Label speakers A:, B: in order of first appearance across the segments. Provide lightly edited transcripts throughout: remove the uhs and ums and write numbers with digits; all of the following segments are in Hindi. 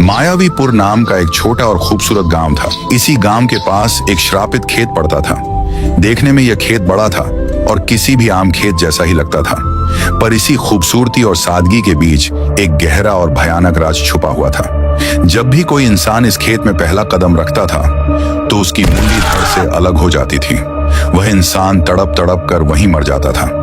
A: मायावीपुर नाम का एक छोटा और खूबसूरत गांव था। इसी गांव के पास एक श्रापित खेत पड़ता था। देखने में यह खेत बड़ा था और किसी भी आम खेत जैसा ही लगता था, पर इसी खूबसूरती और सादगी के बीच एक गहरा और भयानक राज छुपा हुआ था। जब भी कोई इंसान इस खेत में पहला कदम रखता था तो उसकी मुंडी धड़ से अलग हो जाती थी। वह इंसान तड़प तड़प कर वहीं मर जाता था।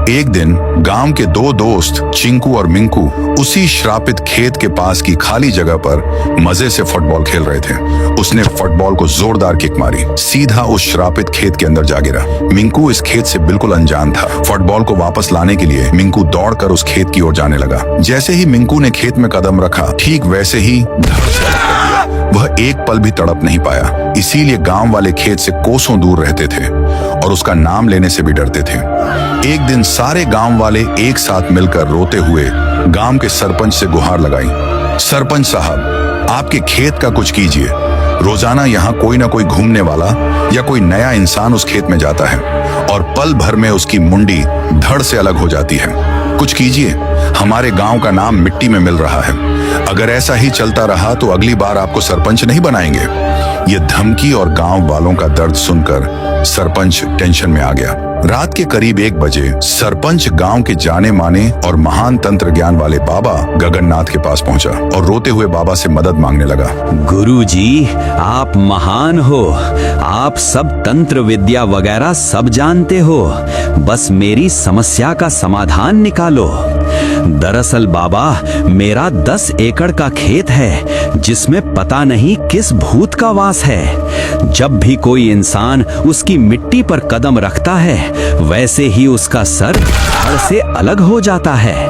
A: एक दिन गांव के दो दोस्त चिंकू और मिंकू उसी श्रापित खेत के पास की खाली जगह पर मजे से फुटबॉल खेल रहे थे। उसने फुटबॉल को जोरदार किक मारी, सीधा उस श्रापित खेत के अंदर जा गिरा। मिंकू इस खेत से बिल्कुल अनजान था। फुटबॉल को वापस लाने के लिए मिंकू दौड़कर उस खेत की ओर जाने लगा। जैसे ही मिंकू ने खेत में कदम रखा, ठीक वैसे ही धड़ से अलग कर दिया। वह एक पल भी तड़प नहीं पाया। इसीलिए गांव वाले खेत से कोसों दूर रहते थे और उसका नाम लेने से भी डरते थे। एक दिन सारे गांव वाले एक साथ मिलकर रोते हुए गांव के सरपंच से गुहार लगाई। सरपंच साहब, आपके खेत का कुछ कीजिए। रोजाना यहाँ कोई ना कोई घूमने वाला या कोई नया इंसान उस खेत में जाता है और पल भर में उसकी मुंडी धड़ से अलग हो जाती है। कुछ कीजिए, हमारे गांव का नाम मिट्टी में मिल रहा है। अगर ऐसा ही चलता रहा तो अगली बार आपको सरपंच नहीं बनाएंगे। ये धमकी और गांव वालों का दर्द सुनकर सरपंच टेंशन में आ गया। रात के करीब 1 बजे सरपंच गांव के जाने माने और महान तंत्र ज्ञान वाले बाबा गगननाथ के पास पहुंचा और रोते हुए बाबा से मदद मांगने लगा।
B: गुरुजी, आप महान हो। आप सब तंत्र विद्या वगैरह सब जानते हो। बस मेरी समस्या का समाधान निकालो। दरअसल बाबा, मेरा 10 एकड़ का खेत है जिसमें पता नहीं किस भूत का वास है। जब भी कोई इंसान उसकी मिट्टी पर कदम रखता है, वैसे ही उसका सर धड़ से अलग हो जाता है।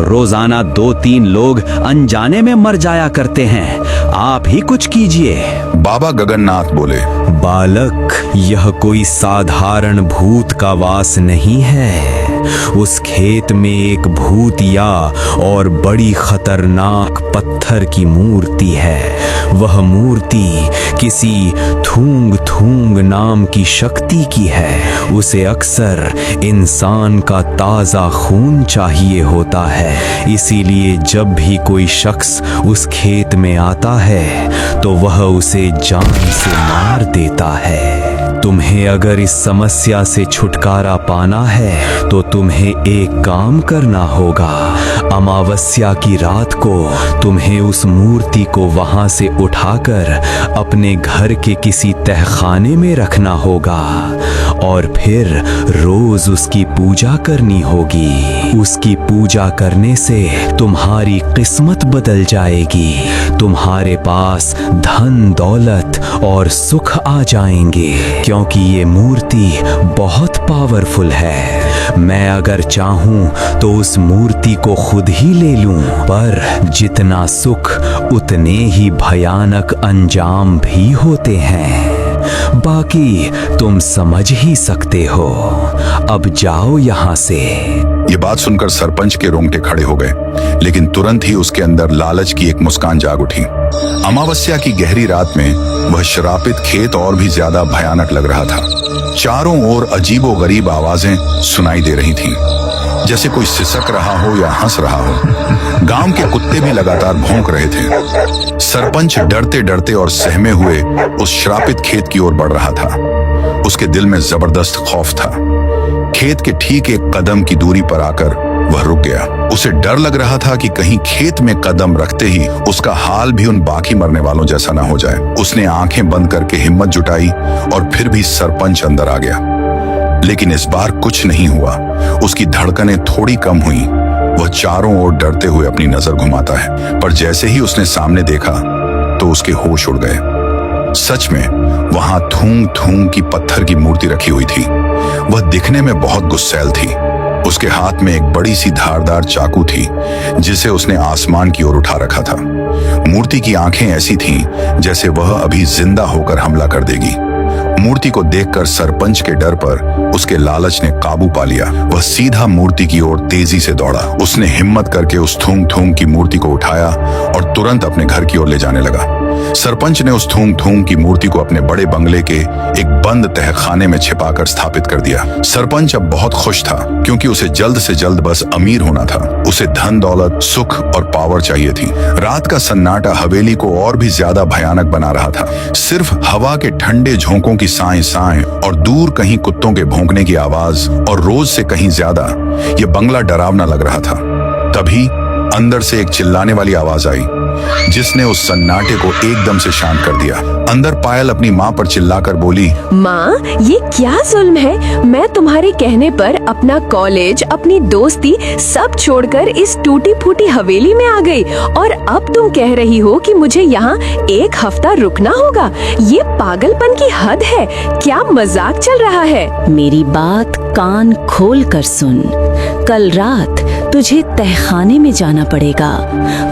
B: रोजाना 2-3 लोग अनजाने में मर जाया करते हैं। आप ही कुछ कीजिए।
A: बाबा गगननाथ बोले,
B: बालक, यह कोई साधारण भूत का वास नहीं है। उस खेत में एक भूतिया और बड़ी खतरनाक पत्थर की मूर्ति है। वह मूर्ति किसी थूंग थूंग नाम की शक्ति की है। उसे अक्सर इंसान का ताजा खून चाहिए होता है। इसीलिए जब भी कोई शख्स उस खेत में आता है तो वह उसे जान से मार देता है। तुम्हें अगर इस समस्या से छुटकारा पाना है तो तुम्हें एक काम करना होगा। अमावस्या की रात को तुम्हें उस मूर्ति को वहां से उठाकर अपने घर के किसी तहखाने में रखना होगा और फिर रोज उसकी पूजा करनी होगी। उसकी पूजा करने से तुम्हारी किस्मत बदल जाएगी। तुम्हारे पास धन दौलत और सुख आ जाएंगे, क्योंकि ये मूर्ति बहुत पावरफुल है। मैं अगर चाहूं तो उस मूर्ति को खुद ही ले लूं, पर जितना सुख उतने ही भयानक अंजाम भी होते हैं। बाकी तुम समझ ही सकते हो। अब जाओ यहाँ से।
A: ये बात सुनकर सरपंच के रोंगटे खड़े हो गए, लेकिन तुरंत ही उसके अंदर लालच की एक मुस्कान जाग उठी। अमावस्या की गहरी रात में वह श्रापित खेत और भी ज्यादा भयानक लग रहा था। चारों ओर अजीबोगरीब आवाजें सुनाई दे रही थीं, जैसे कोई सिसक रहा हो या हंस रहा हो। गांव के कुत्ते भी लगातार भौंक रहे थे। सरपंच डरते डरते और सहमे हुए उस श्रापित खेत की ओर बढ़ रहा था। उसके दिल में जबरदस्त खौफ था। खेत के ठीक 1 कदम की दूरी पर आकर वह रुक गया। उसे डर लग रहा था कि कहीं खेत में कदम रखते ही उसका हाल भी उन बाकी मरने वालों जैसा ना हो जाए। उसने आंखें बंद करके हिम्मत जुटाई और फिर भी सरपंच अंदर आ गया, लेकिन इस बार कुछ नहीं हुआ। उसकी धड़कनें थोड़ी कम हुई। वह चारों ओर डरते हुए अपनी नजर घुमाता है, पर जैसे ही उसने सामने देखा तो उसके होश उड़ गए। सच में वहां थूंग थूंग की पत्थर की मूर्ति रखी हुई थी। वह दिखने में बहुत गुस्सैल थी। उसके हाथ में एक बड़ी सी धारदार चाकू थी, जिसे उसने आसमान की ओर उठा रखा था। मूर्ति की आंखें ऐसी थीं जैसे वह अभी जिंदा होकर हमला कर देगी। मूर्ति को देखकर सरपंच के डर पर उसके लालच ने काबू पा लिया। वह सीधा मूर्ति की ओर तेजी से दौड़ा। उसने हिम्मत करके उस थूंग थूंग की मूर्ति को उठाया और तुरंत अपने घर की ओर ले जाने लगा। सरपंच ने उस थूंग थूंग की मूर्ति को अपने बड़े बंगले के एक बंद तहखाने में छिपाकर स्थापित कर दिया। सरपंच अब बहुत खुश था क्योंकि उसे जल्द से जल्द बस अमीर होना था। उसे धन दौलत, सुख और पावर चाहिए थी। रात का सन्नाटा हवेली को और भी ज्यादा भयानक बना रहा था। सिर्फ हवा के ठंडे झोंकों की साएं साएं और दूर कहीं कुत्तों के भौंकने की आवाज और रोज से कहीं ज्यादा ये बंगला डरावना लग रहा था। तभी अंदर से एक चिल्लाने वाली आवाज आई जिसने उस सन्नाटे को एकदम से शांत कर दिया। अंदर पायल अपनी माँ पर चिल्लाकर बोली,
C: माँ, ये क्या जुल्म है? मैं तुम्हारे कहने पर अपना कॉलेज, अपनी दोस्ती सब छोड़कर इस टूटी फूटी हवेली में आ गई और अब तुम कह रही हो कि मुझे यहाँ एक हफ्ता रुकना होगा। ये पागलपन की हद है। क्या मजाक चल रहा है?
D: मेरी बात कान खोल कर सुन। कल रात तुझे तहखाने में जाना पड़ेगा।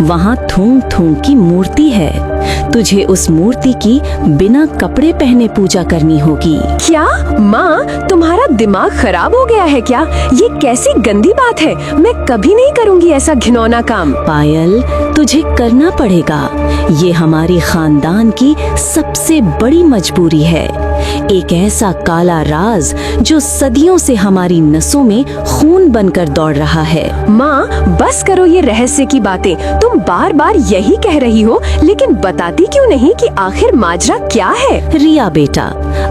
D: वहाँ थूंग थूंग की मूर्ति है। तुझे उस मूर्ति की बिना कपड़े पहने पूजा करनी होगी।
C: क्या माँ, तुम्हारा दिमाग खराब हो गया है क्या? ये कैसी गंदी बात है। मैं कभी नहीं करूँगी ऐसा घिनौना काम।
D: पायल, तुझे करना पड़ेगा। ये हमारे खानदान की सबसे बड़ी मजबूरी है। एक ऐसा काला राज जो सदियों से हमारी नसों में खून बनकर दौड़ रहा है।
C: माँ, बस करो ये रहस्य की बातें। तुम बार बार यही कह रही हो, लेकिन बताती क्यों नहीं कि आखिर माजरा क्या है?
D: रिया बेटा,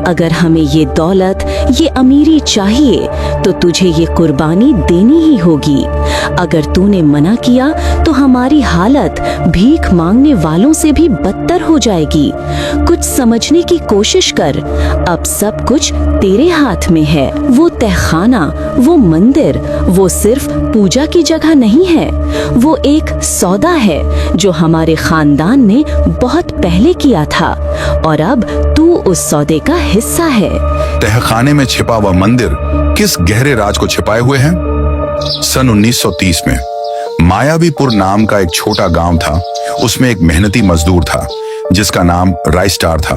D: अगर हमें ये दौलत, ये अमीरी चाहिए तो तुझे ये कुर्बानी देनी ही होगी। अगर तूने मना किया तो हमारी हालत भीख मांगने वालों से भी बदतर हो जाएगी। कुछ समझने की कोशिश कर। अब सब कुछ तेरे हाथ में है। वो तहखाना, वो मंदिर, वो सिर्फ पूजा की जगह नहीं है। वो एक सौदा है जो हमारे खानदान ने बहुत पहले किया था और अब तू उस सौदे का हिस्सा है।
A: तहखाने में छिपा हुआ मंदिर किस गहरे राज को छिपाए हुए है? सन 1930 में मायावीपुर नाम का एक छोटा गांव था। उसमें एक मेहनती मजदूर था जिसका नाम रायस्टार था।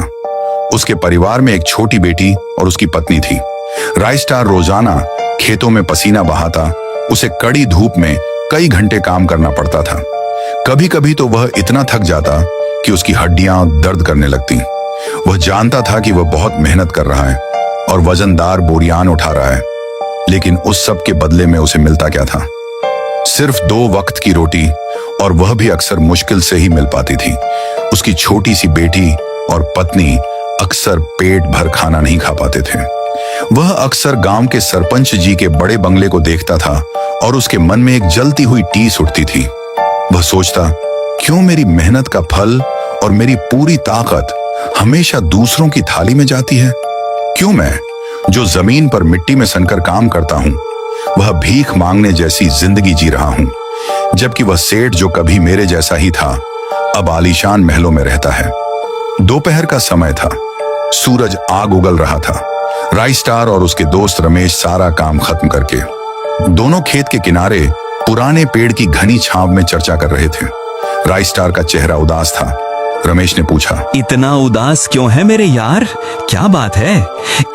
A: उसके परिवार में एक छोटी बेटी और उसकी पत्नी थी। रायस्टार रोजाना खेतों में पसीना बहाता। उसे कड़ी धूप में कई घंटे काम करना पड़ता था। कभी कभी तो वह इतना थक जाता कि उसकी हड्डियां दर्द करने लगती। वह जानता था कि वह बहुत मेहनत कर रहा है और वजनदार बोरियान उठा रहा है, लेकिन उस सब के बदले में उसे मिलता क्या था? सिर्फ 2 वक्त की रोटी, और वह भी अक्सर मुश्किल से ही मिल पाती थी। उसकी छोटी सी बेटी और पत्नी अक्सर पेट भर खाना नहीं खा पाते थे। वह अक्सर गांव के सरपंच जी के बड़े बंगले को देखता था और उसके मन में एक जलती हुई टीस उठती थी। वह सोचता, क्यों मेरी मेहनत का फल और मेरी पूरी ताकत हमेशा दूसरों की थाली में जाती है? क्यों मैं, जो जमीन पर मिट्टी में सनकर काम करता हूं, वह भीख मांगने जैसी जिंदगी जी रहा हूं, जबकि वह सेठ जो कभी मेरे जैसा ही था अब आलीशान महलों में रहता है। दोपहर का समय था। सूरज आग उगल रहा था। रायस्टार और उसके दोस्त रमेश सारा काम खत्म करके दोनों खेत के किनारे पुराने पेड़ की घनी छांव में चर्चा कर रहे थे। रायस्टार का चेहरा उदास था। रमेश ने पूछा,
B: इतना उदास क्यों है मेरे यार? क्या बात है?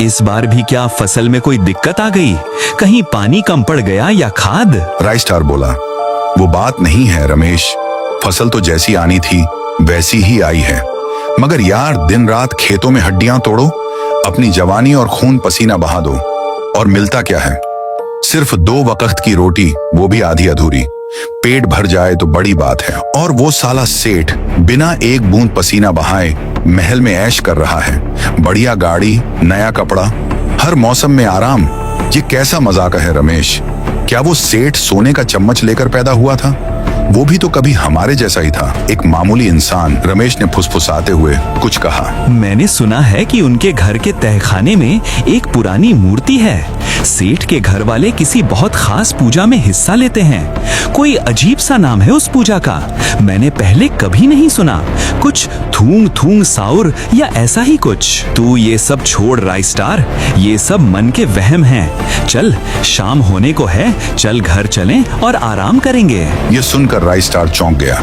B: इस बार भी क्या फसल में कोई दिक्कत आ गई? कहीं पानी कम पड़ गया या खाद?
A: रायस्टार बोला, वो बात नहीं है रमेश। फसल तो जैसी आनी थी वैसी ही आई है, मगर यार दिन रात खेतों में हड्डियां तोड़ो, अपनी जवानी और खून पसीना बहा दो, और मिलता क्या है? सिर्फ 2 वक्त की रोटी, वो भी आधी अधूरी। पेट भर जाए तो बड़ी बात है। और वो साला सेठ बिना एक बूंद पसीना बहाए महल में ऐश कर रहा है। बढ़िया गाड़ी, नया कपड़ा, हर मौसम में आराम। ये कैसा मजाक है रमेश? क्या वो सेठ सोने का चम्मच लेकर पैदा हुआ था? वो भी तो कभी हमारे जैसा ही था, एक मामूली इंसान। रमेश ने फुसफुसाते हुए कुछ कहा,
B: मैंने सुना है कि उनके घर के तहखाने में एक पुरानी मूर्ति है। सेठ के घर वाले किसी बहुत खास पूजा में हिस्सा लेते हैं। कोई अजीब सा नाम है उस पूजा का, मैंने पहले कभी नहीं सुना। कुछ थूंग थूंग साउर या ऐसा ही कुछ। तू ये सब छोड़ रायस्टार, ये सब मन के वहम हैं। चल, शाम होने को है, चल घर चलें और आराम करेंगे।
A: ये सुनकर रायस्टार चौंक गया।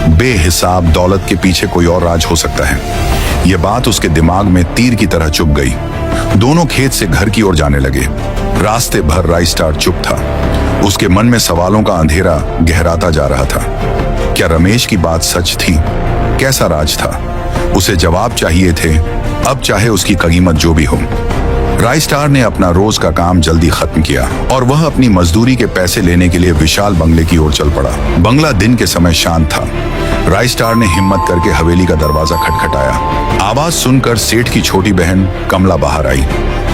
A: बेहिसाब दौलत के पीछे कोई और राज हो सकता है। यह बात उसके दिमाग में तीर की तरह चुभ गई। दोनों खेत से घर की ओर जाने लगे। रास्ते भर रायस्टार चुप था। उसके मन में सवालों का अंधेरा गहराता जा रहा था। क्या रमेश की बात सच थी? कैसा राज था? उसे जवाब चाहिए थे, अब चाहे उसकी कीमत जो भी हो। रायस्टार ने अपना रोज का काम जल्दी खत्म किया और वह अपनी मजदूरी के पैसे लेने के लिए विशाल बंगले की ओर चल पड़ा। बंगला दिन के समय शांत था। रायस्टार ने हिम्मत करके हवेली का दरवाजा खटखटाया। आवाज सुनकर सेठ की छोटी बहन कमला बाहर आई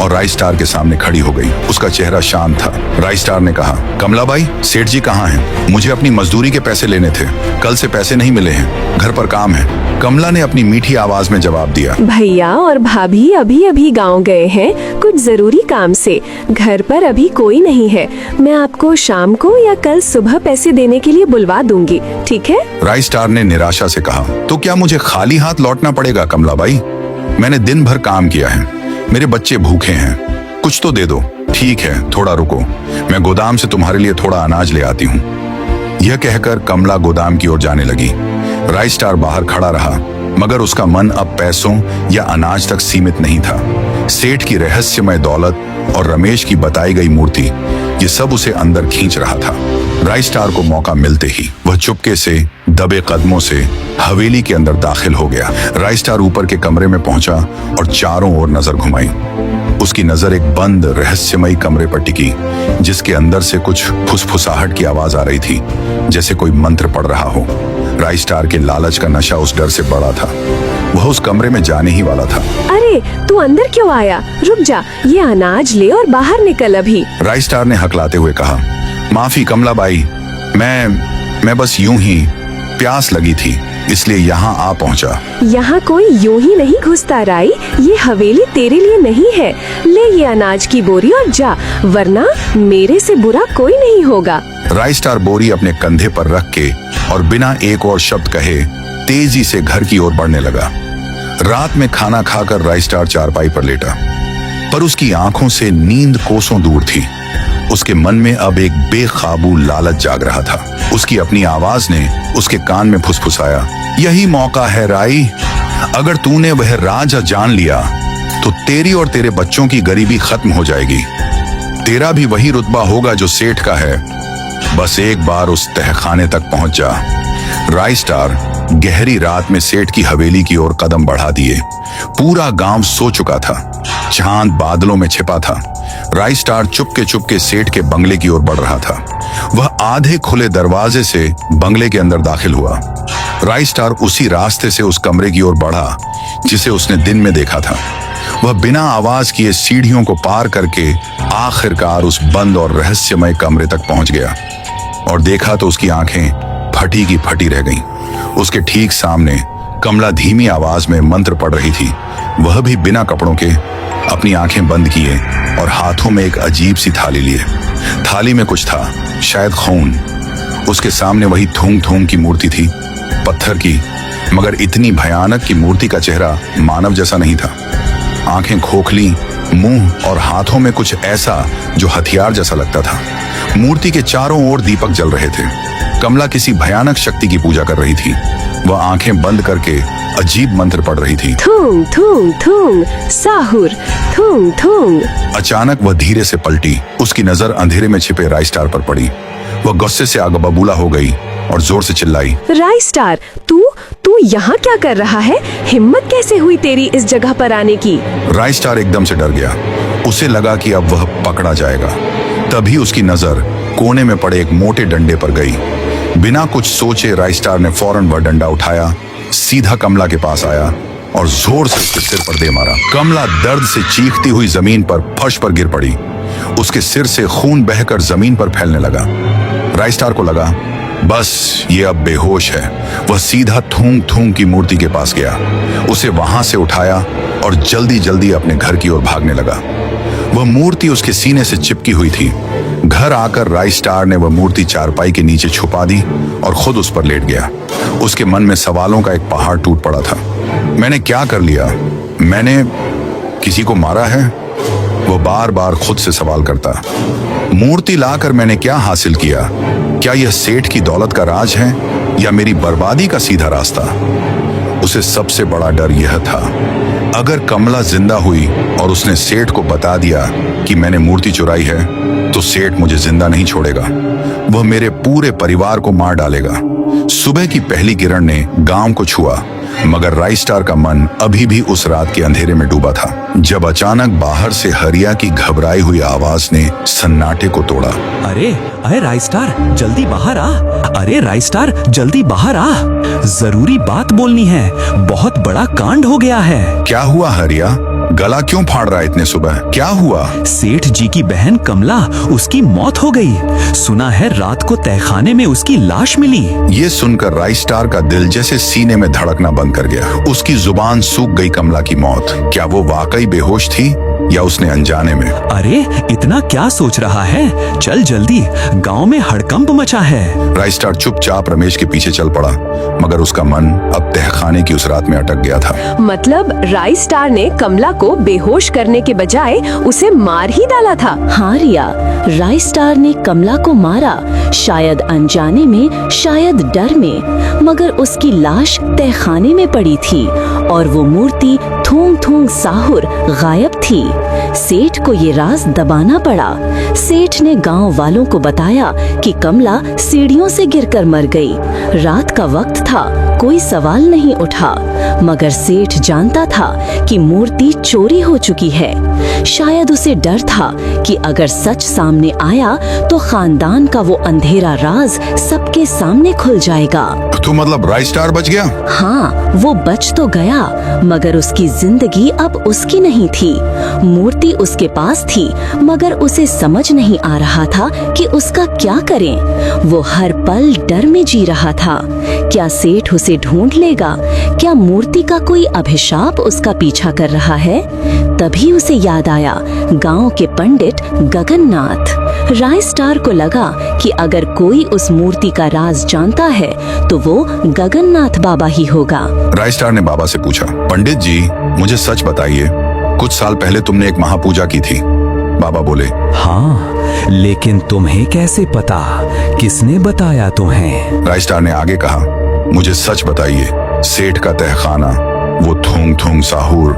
A: और रायस्टार के सामने खड़ी हो गई। उसका चेहरा शांत था। रायस्टार ने कहा, कमला बाई, सेठ जी कहाँ हैं? मुझे अपनी मजदूरी के पैसे लेने थे। कल से पैसे नहीं मिले हैं, घर पर काम है। कमला ने अपनी मीठी आवाज में जवाब दिया,
C: भैया और भाभी अभी अभी गांव गए हैं कुछ जरूरी काम से। घर पर अभी कोई नहीं है। मैं आपको शाम को या कल सुबह पैसे देने के लिए बुलवा दूंगी, ठीक है?
A: रायस्टार ने निराशा से कहा, तो क्या मुझे खाली हाथ लौटना पड़ेगा कमला बाई? मैंने दिन भर काम किया है, मेरे बच्चे भूखे हैं, कुछ तो दे दो। ठीक है, थोड़ा रुको, मैं गोदाम से तुम्हारे लिए थोड़ा अनाज ले आती हूँ। यह कहकर कमला गोदाम की ओर जाने लगी। रायस्टार बाहर खड़ा रहा, मगर उसका मन अब पैसों या अनाज तक सीमित नहीं था। सेठ की रहस्यमय दौलत और रमेश की बताई गई मूर्ति, ये सब उसे अंदर खींच रहा था। रायस्टार को मौका मिलते ही वह चुपके से दबे कदमों से हवेली के अंदर दाखिल हो गया। रायस्टार ऊपर के कमरे में पहुंचा और चारों ओर नजर घुमाई। उसकी नजर एक बंद रहस्यमयी कमरे पर टिकी, जिसके अंदर से कुछ फुसफुसाहट की आवाज आ रही थी, जैसे कोई मंत्र पढ़ रहा हो। रायस्टार के लालच का नशा उस डर से बड़ा था। वह उस कमरे में जाने ही वाला था।
C: अरे तू अंदर क्यों आया? रुक जा, ये अनाज ले और बाहर निकल अभी।
A: रायस्टार ने हकलाते हुए कहा, माफी कमला बाई, मैं बस यूं ही प्यास लगी थी, इसलिए यहाँ आ पहुँचा।
C: यहाँ कोई यूं ही नहीं घुसता राई, ये हवेली तेरे लिए नहीं है। ले ये अनाज की बोरी और जा, वरना मेरे से बुरा कोई नहीं होगा।
A: रायस्टार बोरी अपने कंधे पर रख के और बिना एक और शब्द कहे तेजी से घर की ओर बढ़ने लगा। रात में खाना खाकर रायस्टार चारपाई पर लेटा, पर उसकी आंखों से नींद कोसों दूर थी। उसके मन में अब एक बेकाबू लालच जाग रहा था। उसकी अपनी आवाज ने उसके कान में फुसफुसाया, यही मौका है राई, अगर तूने वह राज जान लिया तो तेरी और तेरे बच्चों की गरीबी खत्म हो जाएगी। तेरा भी वही रुतबा होगा जो सेठ का है। बस एक बार उस तहखाने तक पहुंच जा। रायस्टार गहरी रात में सेठ की हवेली की ओर कदम बढ़ा दिए। पूरा गांव सो चुका था, चांद बादलों में छिपा था। रायस्टार चुपके सेठ के बंगले की ओर बढ़ रहा था। वह आधे खुले दरवाजे से बंगले के अंदर दाखिल हुआ। रायस्टार उसी रास्ते से उस कमरे की ओर बढ़ा जिसे उसने दिन में देखा था। वह बिना आवाज किए सीढ़ियों को पार करके आखिरकार उस बंद और रहस्यमय कमरे तक पहुंच गया और देखा तो उसकी आंखें फटी की फटी रह गईं। उसके ठीक सामने कमला धीमी आवाज में मंत्र पढ़ रही थी, वह भी बिना कपड़ों के, अपनी आंखें बंद किए और हाथों में एक अजीब सी थाली लिए। थाली में कुछ था, शायद खून। उसके सामने वही थूंग थूंग की मूर्ति थी, पत्थर की, मगर इतनी भयानक कि मूर्ति का चेहरा मानव जैसा नहीं था। आंखें खोखली, मुंह और हाथों में कुछ ऐसा जो हथियार जैसा लगता था। मूर्ति के चारों ओर दीपक जल रहे थे। कमला किसी भयानक शक्ति की पूजा कर रही थी। वह आंखें बंद करके अजीब मंत्र पढ़ रही थी।
C: थूंग थूंग थूंग साहुर थूंग थूंग।
A: अचानक वह धीरे से पलटी। उसकी नजर अंधेरे में छिपे रायस्टार पर पड़ी। वह गुस्से से आग बबूला हो गई और जोर से चिल्लाई,
C: रायस्टार, तू यहाँ क्या कर रहा है? हिम्मत कैसे हुई तेरी इस जगह पर आने की?
A: रायस्टार एकदम से डर गया। उसे लगा कि अब वह पकड़ा जाएगा। तभी उसकी नजर कोने में पड़े एक मोटे डंडे पर गई। बिना कुछ सोचे रायस्टार ने फौरन वह डंडा उठाया, सीधा कमला के पास आया और जोर से उसके सिर पर दे मारा। कमला दर्द से चीखती हुई जमीन पर फर्श पर गिर पड़ी। उसके सिर से खून बहकर जमीन पर फैलने लगा। रायस्टार को लगा बस ये अब बेहोश है। वह सीधा थूंग थूंग की मूर्ति के पास गया, उसे वहां से उठाया और जल्दी जल्दी अपने घर की ओर भागने लगा। वह मूर्ति उसके सीने से चिपकी हुई थी। घर आकर रायस्टार ने वह मूर्ति चारपाई के नीचे छुपा दी और खुद उस पर लेट गया। उसके मन में सवालों का एक पहाड़ टूट पड़ा था। मैंने क्या कर लिया? मैंने किसी को मारा है? वो बार बार खुद से सवाल करता। मूर्ति लाकर मैंने क्या हासिल किया? क्या यह सेठ की दौलत का राज है या मेरी बर्बादी का सीधा रास्ता? उसे सबसे बड़ा डर यह था, अगर कमला जिंदा हुई और उसने सेठ को बता दिया कि मैंने मूर्ति चुराई है, तो सेठ मुझे जिंदा नहीं छोड़ेगा। वह मेरे पूरे परिवार को मार डालेगा। सुबह की पहली किरण ने गांव को छुआ। मगर राइस्टार का मन अभी भी उस रात के अंधेरे में डूबा था, जब अचानक बाहर से हरिया की घबराई हुई आवाज ने सन्नाटे को तोड़ा।
B: अरे अरे राइस्टार, जल्दी बाहर आ। अरे राइस्टार, जल्दी बाहर आ, जरूरी बात बोलनी है, बहुत बड़ा कांड हो गया है।
A: क्या हुआ हरिया? गला क्यों फाड़ रहा है इतने सुबह? क्या हुआ?
B: सेठ जी की बहन कमला, उसकी मौत हो गई। सुना है रात को तहखाने में उसकी लाश मिली।
A: ये सुनकर राइस्टार का दिल जैसे सीने में धड़कना बंद कर गया। उसकी जुबान सूख गई। कमला की मौत, क्या वो वाकई बेहोश थी या उसने अनजाने में?
B: अरे इतना क्या सोच रहा है, चल जल्दी, गांव में हड़कंप मचा है।
A: राइस्टार चुपचाप रमेश के पीछे चल पड़ा, मगर उसका मन अब तहखाने की उस रात में अटक गया था।
C: मतलब राइस्टार ने कमला को बेहोश करने के बजाय उसे मार ही डाला था।
D: हाँ रिया, राइस्टार ने कमला को मारा, शायद अनजाने में, शायद डर में, मगर उसकी लाश तहखाने में पड़ी थी और वो मूर्ति थूंग थूंग साहुर गायब थी। सेठ को ये राज दबाना पड़ा। सेठ ने गांव वालों को बताया कि कमला सीढ़ियों से गिरकर मर गई। रात का वक्त था, कोई सवाल नहीं उठा, मगर सेठ जानता था कि मूर्ति चोरी हो चुकी है। शायद उसे डर था कि अगर सच सामने आया तो खानदान का वो अंधेरा राज सबके सामने खुल जाएगा।
A: तो मतलब राइस्टार बच गया?
D: हाँ, वो बच तो गया, मगर उसकी जिंदगी अब उसकी नहीं थी। मूर्ति उसके पास थी, मगर उसे समझ नहीं आ रहा था कि उसका क्या करें। वो हर पल डर में जी रहा था। क्या सेठ उसे ढूंढ लेगा? क्या मूर्ति का कोई अभिशाप उसका पीछा कर रहा है? तभी उसे याद आया गांव के पंडित गगननाथ। राइस्टार को लगा कि अगर कोई उस मूर्ति का राज जानता है तो वो गगननाथ बाबा ही होगा।
A: राइस्टार ने बाबा से पूछा, पंडित जी मुझे सच बताइए, कुछ साल पहले तुमने एक महापूजा की थी। बाबा बोले,
B: हाँ, लेकिन तुम्हें कैसे पता? किसने बताया तुम्हें?
A: राइस्टार ने आगे कहा, मुझे सच बताइए, सेठ का तहखाना, वो थूंग थूंग साहुर,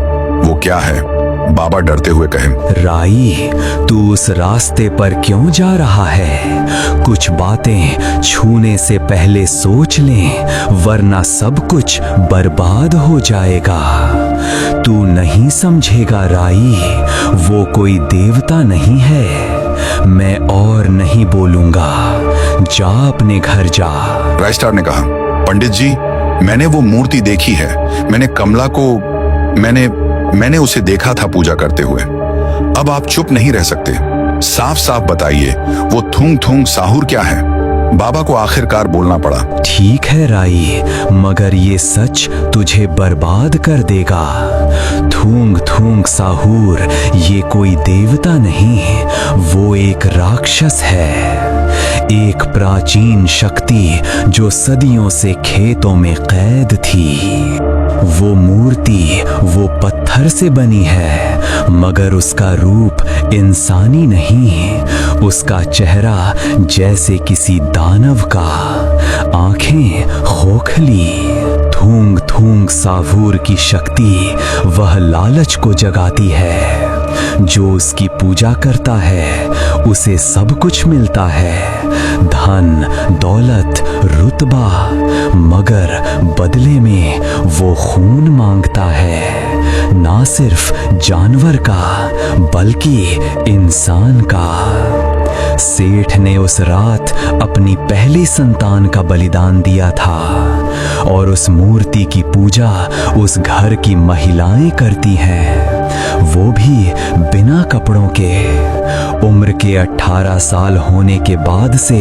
A: वो क्या है? बाबा डरते हुए कहे,
B: राई, तू उस रास्ते पर क्यों जा रहा है? कुछ बातें छूने से पहले सोच ले, वरना सब कुछ बर्बाद हो जाएगा। तू नहीं समझेगा राई, वो कोई देवता नहीं है। मैं और नहीं बोलूंगा, जा अपने घर जा।
A: राइस्टार ने कहा, पंडित जी मैंने वो मूर्ति देखी है, मैंने कमला को मैंने उसे देखा था पूजा करते हुए। अब आप चुप नहीं रह सकते, साफ साफ बताइए वो थूंग थूंग साहुर क्या है? बाबा को आखिरकार बोलना पड़ा।
B: ठीक है राई, मगर ये सच तुझे बर्बाद कर देगा। थूंग थूंग साहुर ये कोई देवता नहीं, वो एक राक्षस है, एक प्राचीन शक्ति जो सदियों से खेतों में कैद थी। वो मूर्ति वो पत्थर से बनी है, मगर उसका रूप इंसानी नहीं। उसका चेहरा जैसे किसी दानव का, आंखें खोखली। थूंग थूंग साहुर की शक्ति वह लालच को जगाती है। जो उसकी पूजा करता है उसे सब कुछ मिलता है, धन दौलत रुतबा, मगर बदले में वो खून मांगता है, ना सिर्फ जानवर का बल्कि इंसान का। सेठ ने उस रात अपनी पहली संतान का बलिदान दिया था और उस मूर्ति की पूजा उस घर की महिलाएं करती हैं, वो भी बिना कपड़ों के। उम्र के 18 साल होने के बाद से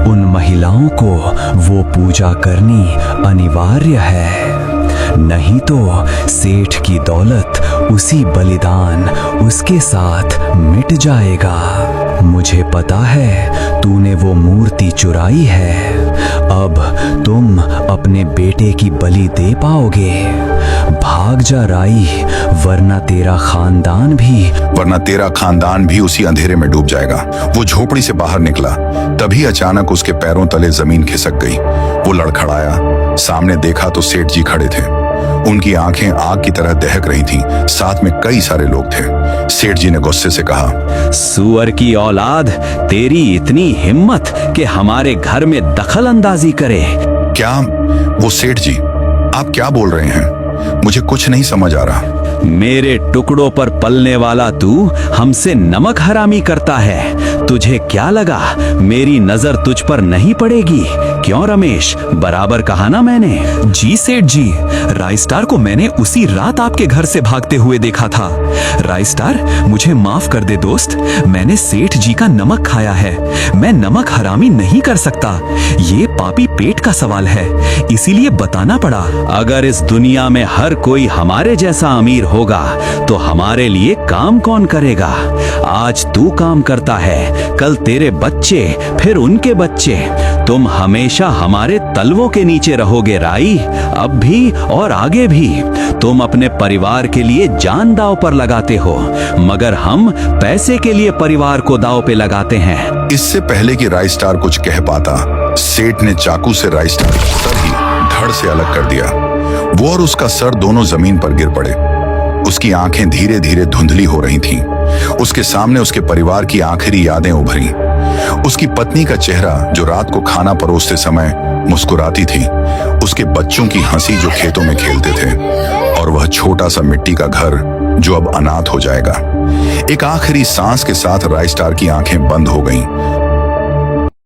B: उन महिलाओं को वो पूजा करनी अनिवार्य है, नहीं तो सेठ की दौलत उसी बलिदान उसके साथ मिट जाएगा। मुझे पता है तूने वो मूर्ति चुराई है, अब तुम अपने बेटे की बलि दे पाओगे। भाग जा राई, वरना तेरा खानदान भी उसी अंधेरे में डूब जाएगा। वो झोपड़ी से बाहर निकला, तभी अचानक उसके पैरों तले जमीन खिसक गई। वो लड़खड़ाया, सामने देखा तो सेठ जी खड़े थे। उनकी आंखें आग की तरह दहक रही थीं, साथ में कई सारे लोग थे। सेठ जी ने गुस्से से कहा, सुअर की औलाद, तेरी इतनी हिम्मत कि हमारे घर में दखल अंदाजी करे।
A: क्या? वो सेठ जी, आप क्या बोल रहे हैं? मुझे कुछ नहीं समझ आ रहा।
B: मेरे टुकड़ों पर पलने वाला तू हमसे नमक हरामी करता है। तुझे क्या लगा मेरी नजर तुझ पर नहीं पड़ेगी? क्यों रमेश, बराबर कहा ना मैंने?
E: जी सेठ जी, राइस्टार को मैंने उसी रात आपके घर से भागते हुए देखा था। राइस्टार, मुझे माफ कर दे दोस्त, मैंने सेठ जी का नमक खाया है। मैं नमक हरामी नहीं कर सकता, ये पापी पेट का सवाल है, इसीलिए बताना पड़ा।
B: अगर इस दुनिया में हर कोई हमारे जैसा अमीर होगा तो हमारे लिए काम कौन करेगा? आज तू काम करता है, कल तेरे बच्चे, फिर उनके बच्चे। तुम हमेशा हमारे तलवों के नीचे रहोगे राई, अब भी और आगे भी। तुम अपने परिवार के लिए जान दांव पर लगाते हो, मगर हम पैसे के लिए परिवार को दांव पे लगाते हैं।
A: इससे पहले कि राइस्टार कुछ कह पाता, सेठ ने चाकू से राइस्टार का सर ही धड़ से अलग कर दिया। वो और उसका सर दोनों जमीन पर गिर पड़े। उसकी आंखें धीरे धीरे धुंधली हो रही थीं। उसके सामने उसके परिवार की आखिरी यादें उभरी। उसकी पत्नी का चेहरा जो रात को खाना परोसते समय मुस्कुराती थी, उसके बच्चों की हंसी जो खेतों में खेलते थे, और वह छोटा सा मिट्टी का घर जो अब अनाथ हो जाएगा। एक आखिरी सांस के साथ राइस्टार की आंखें बंद हो गईं